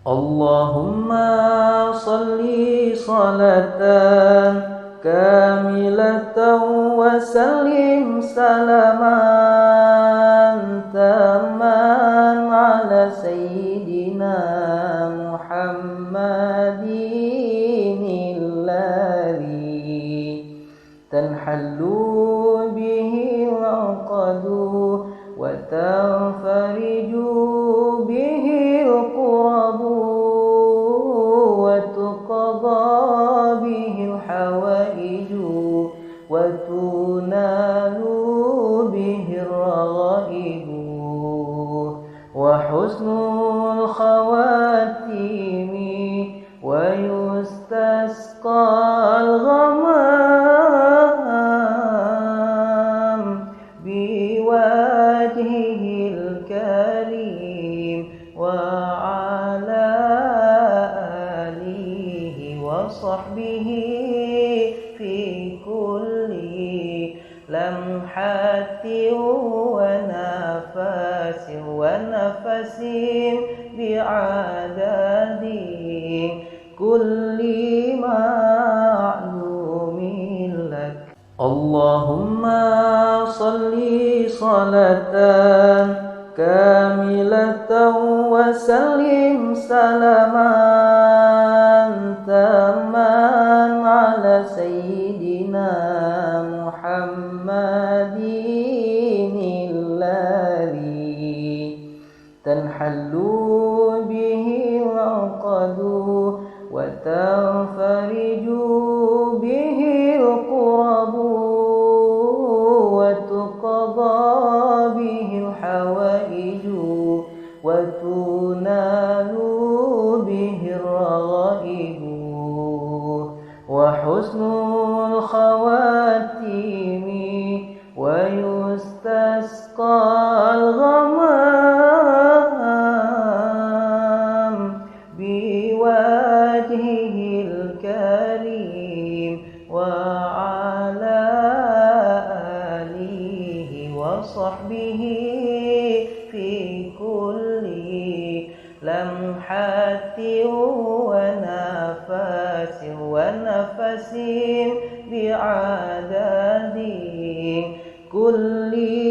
Allahumma salli salatan kamilatan wa sallim salaman taman ala sayyidina Muhammadin alladhi tanhallu bihi al-aqdu wa tanfariju bihi al-qurabu wa tuqadha bihi al-hawaiju wa tunalu bihi al-raghaibu wa husnul khawatimi wa yustasqa al-ghamam biwajhihil karim wa ala alihi wa sahbihi fi kulli lamhatin wa nafasin bi'adadi kulli ma'lumin lak. Allahumma salli salatan kamilatan wa sallim salaman taman ala sayyidina Muhammadin alladhi tanhallu bihi al-aqdu wa tanfariju bihi al-qurabu wa tuqadha bihi al-hawaiju wa tunalu bihi al-raghaibu wa husnul khawatimi wa yustasqa al-ghamam biwajhihil karim wa ala alihi wa sahbihi fi kulli lamhatin wa nafasin bi'adadi kulli